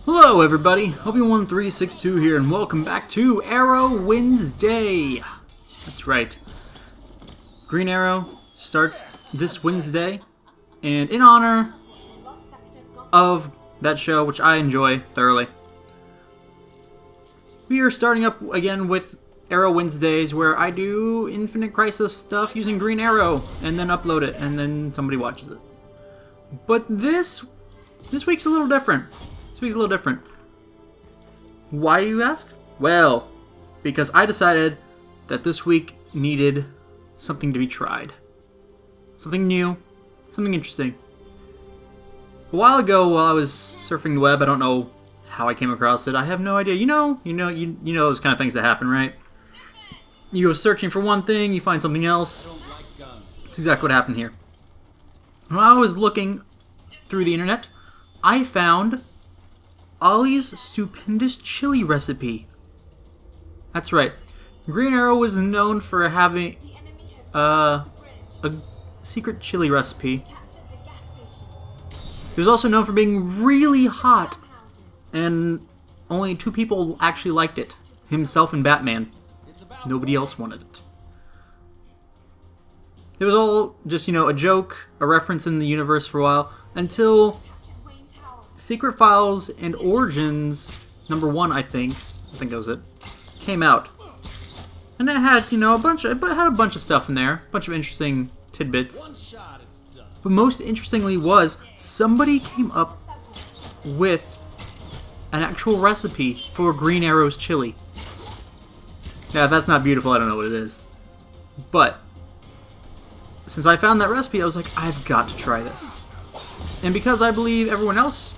Hello everybody, Obi1362 here, and welcome back to Arrow Wednesday. That's right. Green Arrow starts this Wednesday, and in honor of that show, which I enjoy thoroughly, we are starting up again with Arrow Wednesdays, where I do Infinite Crisis stuff using Green Arrow, and then upload it, and then somebody watches it. But this week's a little different. Why, do you ask? Well, because I decided that this week needed something to be tried. Something new, something interesting. A while ago, while I was surfing the web, I don't know how I came across it. I have no idea. You know those kind of things that happen, right? You go searching for one thing, you find something else. That's exactly what happened here. When I was looking through the internet, I found Ollie's Stupendous chili recipe. That's right. Green Arrow was known for having a secret chili recipe. It was also known for being really hot, and only 2 people actually liked it. Himself and Batman. Nobody else wanted it. It was all just, a joke, a reference in the universe for a while, until Secret Files and Origins #1, I think that was it, came out. And it had, a bunch of stuff in there, a bunch of interesting tidbits. But most interestingly was, somebody came up with an actual recipe for Green Arrow's chili. Now, if that's not beautiful, I don't know what it is. But since I found that recipe, I was like, I've got to try this. And because I believe everyone else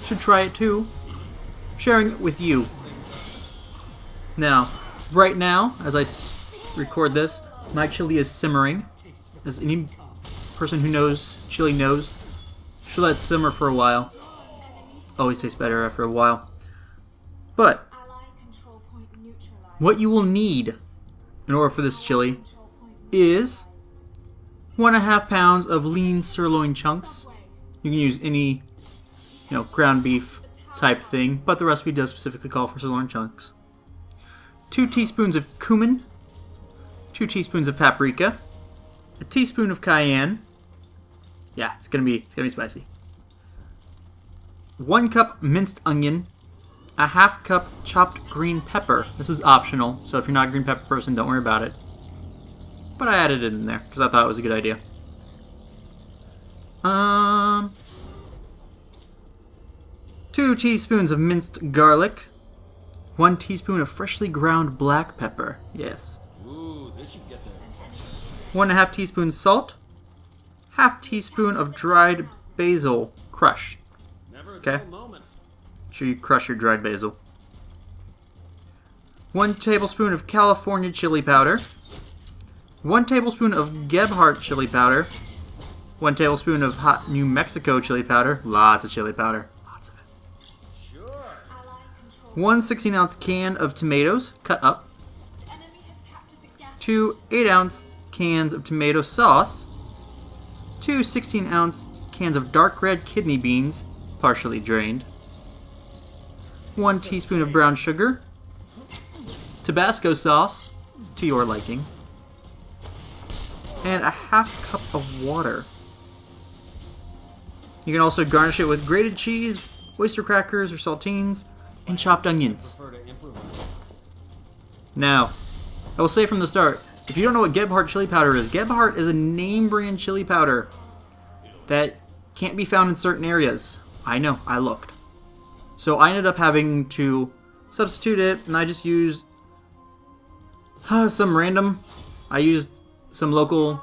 should try it too, I'm sharing it with you. Now, right now, as I record this, my chili is simmering. As any person who knows chili knows, should let it simmer for a while. Always tastes better after a while. But what you will need in order for this chili is 1.5 pounds of lean sirloin chunks. You can use any, ground beef type thing, but the recipe does specifically call for sirloin chunks. 2 teaspoons of cumin, 2 teaspoons of paprika, a teaspoon of cayenne. Yeah, it's gonna be spicy. 1 cup minced onion, a 1/2 cup chopped green pepper. This is optional, so if you're not a green pepper person, don't worry about it. But I added it in there because I thought it was a good idea. 2 teaspoons of minced garlic, 1 teaspoon of freshly ground black pepper. Yes. Ooh, this should get there. 1.5 teaspoons salt, 1/2 teaspoon of dried basil crushed. Okay. Make sure you crush your dried basil. 1 tablespoon of California chili powder, 1 tablespoon of Gebhardt chili powder, 1 tablespoon of Hot New Mexico chili powder. Lots of chili powder. Lots of it. 1 16-ounce can of tomatoes, cut up. 2 8-ounce cans of tomato sauce. 2 16-ounce cans of dark red kidney beans, partially drained. 1 teaspoon of brown sugar. Tabasco sauce, to your liking. And a 1/2 cup of water. You can also garnish it with grated cheese, oyster crackers or saltines, and chopped onions. Now, I will say from the start, if you don't know what Gebhardt chili powder is, Gebhardt is a name brand chili powder that can't be found in certain areas. I know, I looked. So I ended up having to substitute it, and I just used some random. I used some chili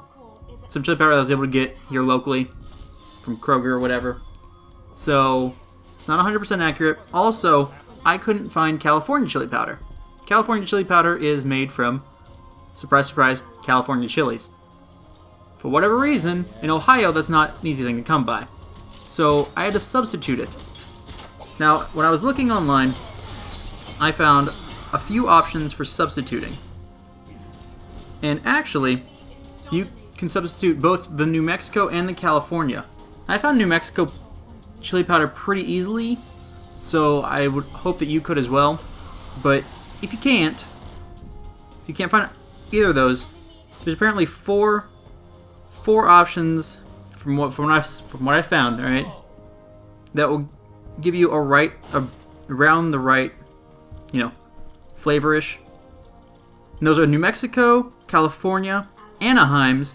powder that I was able to get here locally from Kroger or whatever. So, not 100% accurate. Also, I couldn't find California chili powder. California chili powder is made from, surprise, surprise, California chilies. For whatever reason, in Ohio, that's not an easy thing to come by. So, I had to substitute it. Now, when I was looking online, I found a few options for substituting. And actually, you can substitute both the New Mexico and the California. I found New Mexico chili powder pretty easily, so I would hope that you could as well. But if you can't find either of those, there's apparently four options from what I found. All right, that will give you around the right, flavorish. And those are New Mexico, California, Anaheims,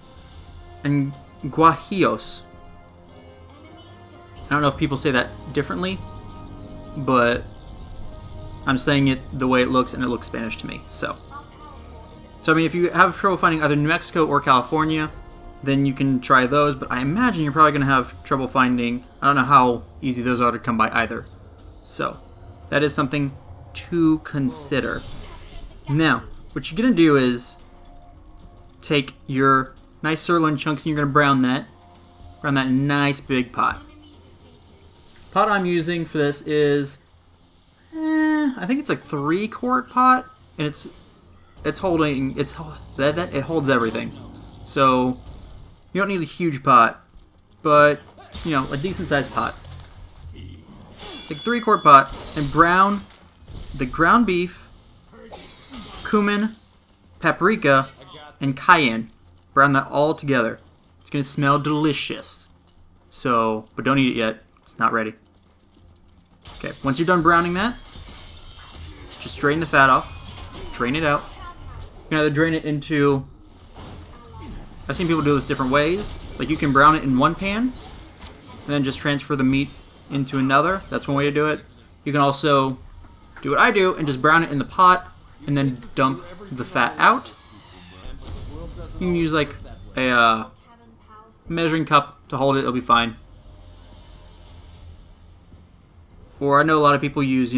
and Guajillos. I don't know if people say that differently, but I'm saying it the way it looks, and it looks Spanish to me. So I mean, if you have trouble finding either New Mexico or California, then you can try those, but I imagine you're probably going to have trouble finding, I don't know how easy those are to come by either. So that is something to consider. Now, what you're going to do is take your nice sirloin chunks and you're going to brown that nice big pot. Pot I'm using for this is, I think it's like 3-quart pot, and it holds everything. So you don't need a huge pot, but a decent sized pot. Take 3-quart pot and brown the ground beef, cumin, paprika, and cayenne. Brown that all together. It's gonna smell delicious. So, but don't eat it yet. It's not ready. Okay, once you're done browning that, just drain the fat off. Drain it out. You can either drain it into... I've seen people do this different ways. Like, you can brown it in one pan, and then just transfer the meat into another. That's one way to do it. You can also do what I do and just brown it in the pot, and then dump the fat out. You can use like a measuring cup to hold it. It'll be fine. Or I know a lot of people use,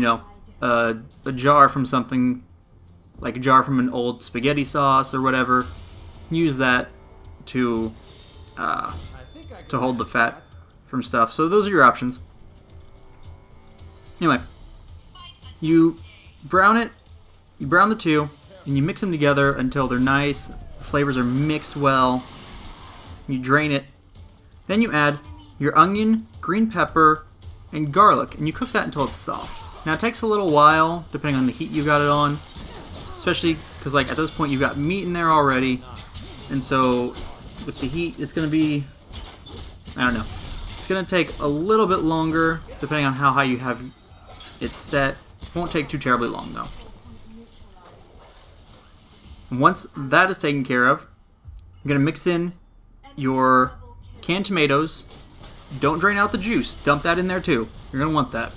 a jar from something, like a jar from an old spaghetti sauce or whatever. Use that to hold the fat from stuff. So those are your options. Anyway, you brown it, you brown the two, and you mix them together until they're nice. The flavors are mixed well. You drain it. Then you add your onion, green pepper, and garlic, and you cook that until it's soft. Now it takes a little while, depending on the heat you got it on, especially because like at this point you've got meat in there already, and so with the heat it's going to be, I don't know, it's going to take a little bit longer depending on how high you have it set. It won't take too terribly long though. Once that is taken care of, you're going to mix in your canned tomatoes. Don't drain out the juice. Dump that in there too. You're going to want that.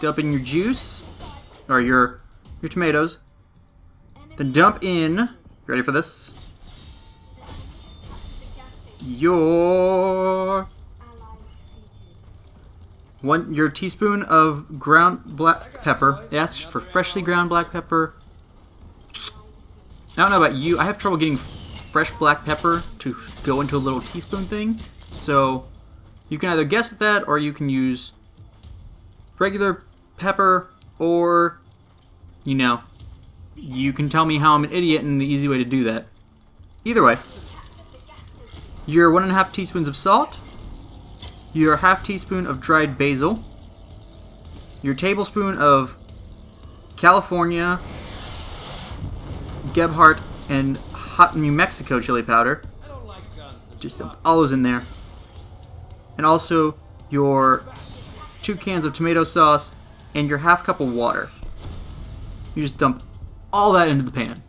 Dump in your juice, or your tomatoes. Then dump in, ready for this? Your teaspoon of ground black pepper. It asks for freshly ground black pepper. I don't know about you. I have trouble getting fresh black pepper to go into a little teaspoon thing. So you can either guess at that, or you can use regular pepper, or you can tell me how I'm an idiot and the easy way to do that. Either way, your 1.5 teaspoons of salt, your 1/2 teaspoon of dried basil, your tablespoon of California, Gebhardt, and Hot New Mexico chili powder. Just dump all those in there. And also your 2 cans of tomato sauce and your 1/2 cup of water. You just dump all that into the pan.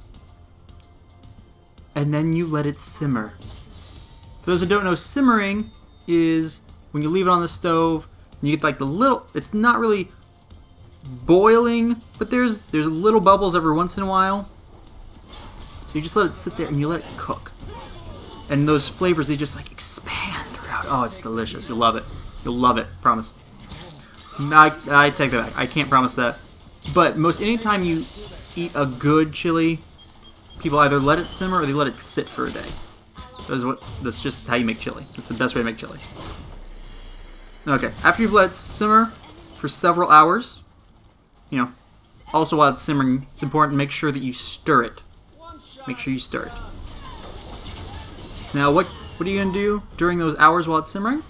And then you let it simmer. For those who don't know, simmering is when you leave it on the stove and you get like the little, it's not really boiling, but there's little bubbles every once in a while. So you just let it sit there and you let it cook. And those flavors, they just like expand throughout. Oh, it's delicious. You'll love it. You'll love it. Promise. I take that back. I can't promise that. But anytime you eat a good chili, people either let it simmer or they let it sit for a day. That's just how you make chili. That's the best way to make chili. Okay, after you've let it simmer for several hours, also while it's simmering, it's important to make sure that you stir it. Make sure you stir it. Now, what are you going to do during those hours while it's simmering?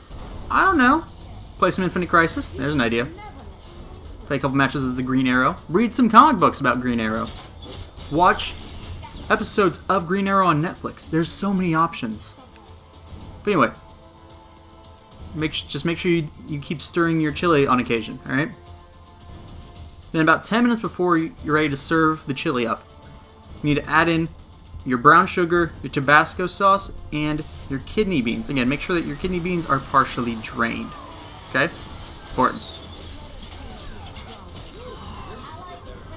I don't know. Play some Infinite Crisis. There's an idea. Play a couple matches as the Green Arrow. Read some comic books about Green Arrow. Watch episodes of Green Arrow on Netflix. There's so many options. But anyway, just make sure you keep stirring your chili on occasion, alright? Then about 10 minutes before you're ready to serve the chili up, you need to add in your brown sugar, your Tabasco sauce, and your kidney beans. Again, make sure that your kidney beans are partially drained. Okay? Important.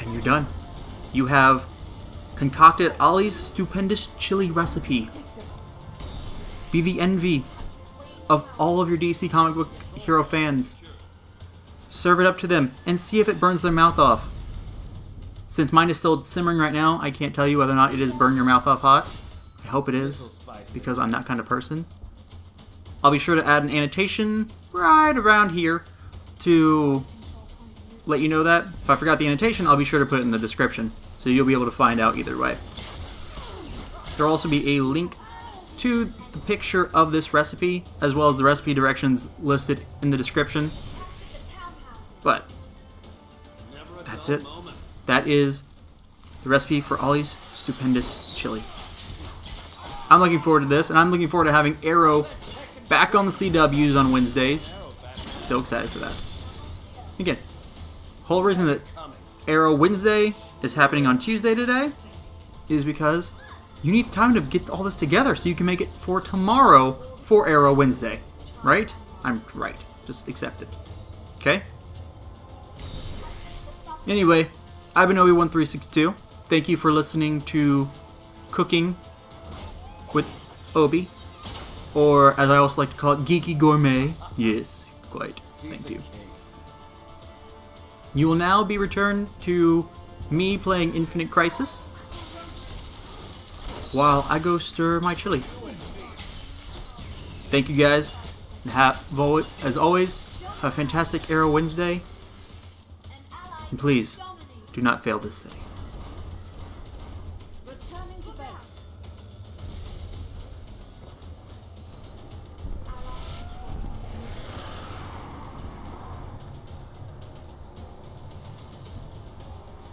And you're done. You have concocted Ollie's Stupendous chili recipe. Be the envy of all of your DC comic book hero fans. Serve it up to them and see if it burns their mouth off. Since mine is still simmering right now, I can't tell you whether or not it is burn your mouth off hot. I hope it is, because I'm that kind of person. I'll be sure to add an annotation right around here to let you know that. If I forgot the annotation, I'll be sure to put it in the description, so you'll be able to find out either way. There will also be a link to the picture of this recipe, as well as the recipe directions listed in the description. But that's it. That is the recipe for Ollie's Stupendous chili. I'm looking forward to this, and I'm looking forward to having Arrow back on the CWs on Wednesdays. So excited for that. Again, whole reason that Arrow Wednesday is happening on Tuesday today is because you need time to get all this together so you can make it for tomorrow for Arrow Wednesday. Right? I'm right. Just accept it. Okay? Anyway, I've been Obi1362. Thank you for listening to Cooking with Obi, or as I also like to call it, Geeky Gourmet. Yes, quite. Thank you. You will now be returned to me playing Infinite Crisis while I go stir my chili. Thank you guys, and as always, have a fantastic Arrow Wednesday, and please, do not fail this setting. Returning to base.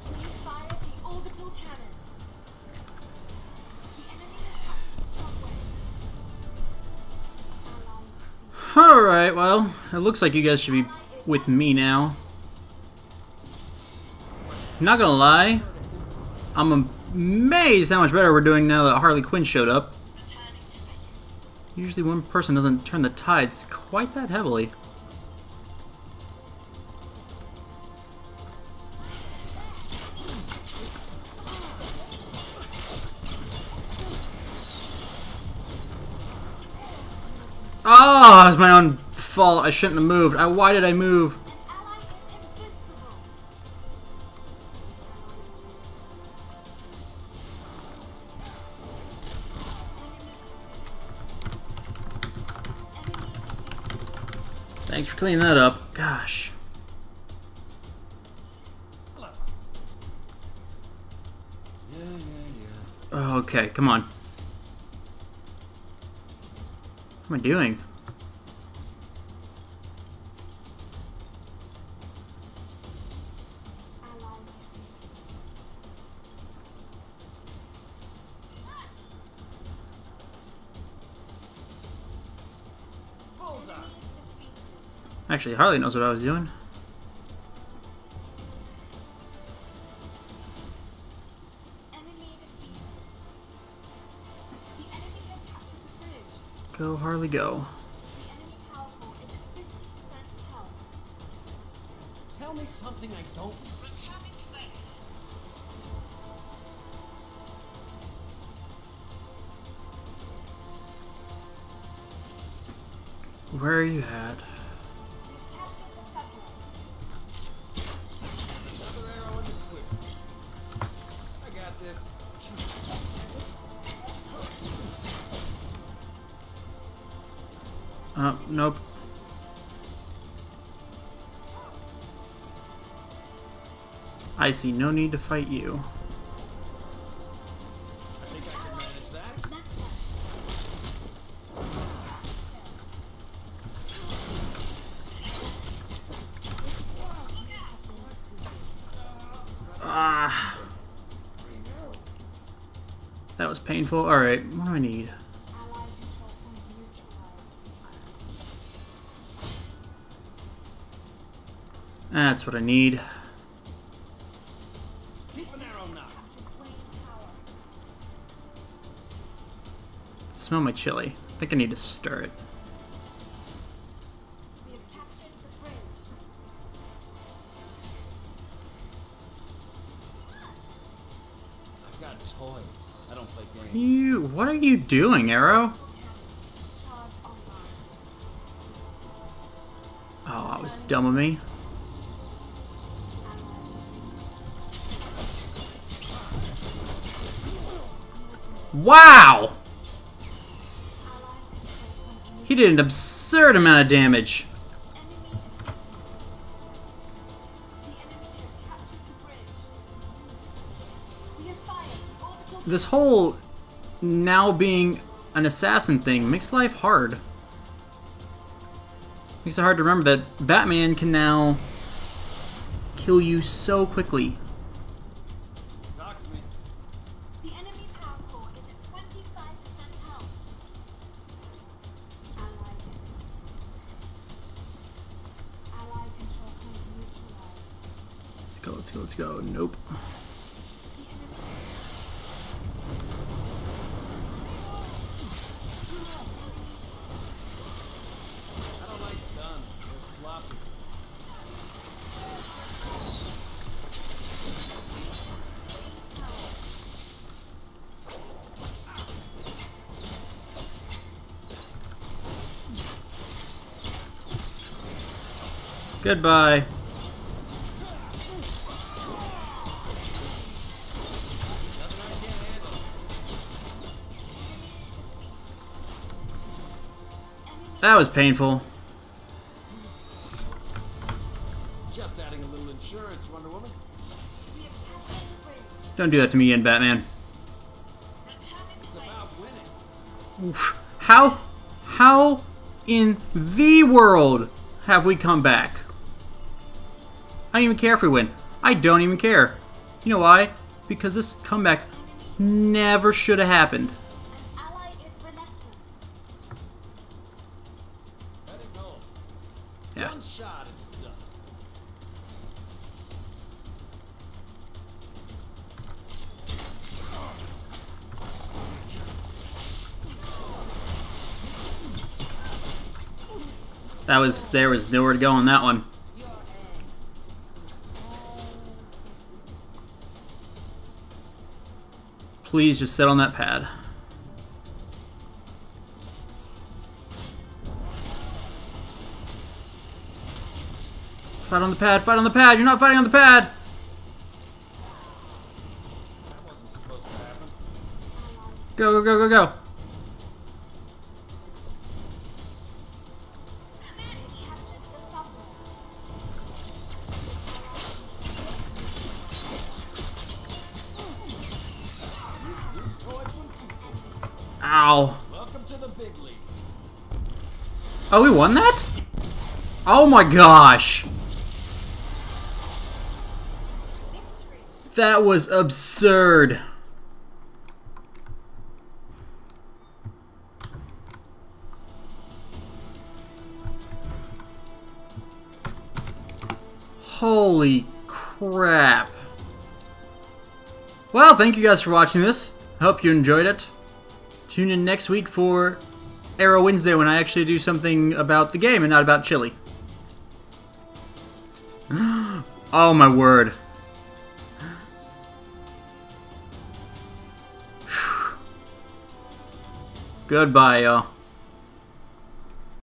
Please fire the orbital cannon. The enemy has captured subway. Alright, well, it looks like you guys should be with me now. Not gonna lie, I'm amazed how much better we're doing now that Harley Quinn showed up. Usually one person doesn't turn the tides quite that heavily. Oh, it was my own fault. I shouldn't have moved. Why did I move? Thanks for cleaning that up. Gosh. Oh, okay, come on. What am I doing? Actually, Harley knows what I was doing. Go, Harley, go. Tell me something I don't. Where are you at? Nope. I see no need to fight you. I think I can manage that. was painful. Alright, what do I need? Allied control point neutralized. That's what I need. Keep an arrow now. Captured Wayne Tower. Smell my chili. I think I need to stir it. We have captured the bridge. I've got toys. I don't play games. What are you doing, Arrow? Charge online. Oh, that was dumb of me. Wow! He did an absurd amount of damage. Enemy defeated. The enemy has captured the bridge. We have fired the orbital. This whole now being an assassin thing makes life hard. Makes it hard to remember that Batman can now kill you so quickly. Talk to me. The enemy power core is at 25% health. Allied defeated. Allied control point neutralized. Let's go, let's go, let's go. Nope. The enemy I don't like guns. They're sloppy. Goodbye. Nothing I can't handle. That was painful. Just adding a little insurance, Wonder Woman. we have captured the bridge. Don't do that to me again, Batman. Returning It's to base. about winning. How in the world have we come back? I don't even care if we win. I don't even care. You know why? Because this comeback never should have happened. An ally is relentless. Let it go. Yeah. One shot, it's done. There was nowhere to go on that one. Please just sit on that pad. Fight on the pad, fight on the pad, you're not fighting on the pad! That wasn't supposed to happen. Go, go, go, go, go. We captured the subway. Toys from Ow. Welcome to the big leagues. Oh, we won that? Oh my gosh. Victory. That was absurd. Holy crap. Well, thank you guys for watching this. I hope you enjoyed it. Tune in next week for Arrow Wednesday when I actually do something about the game and not about chili. Oh my word. Goodbye, y'all.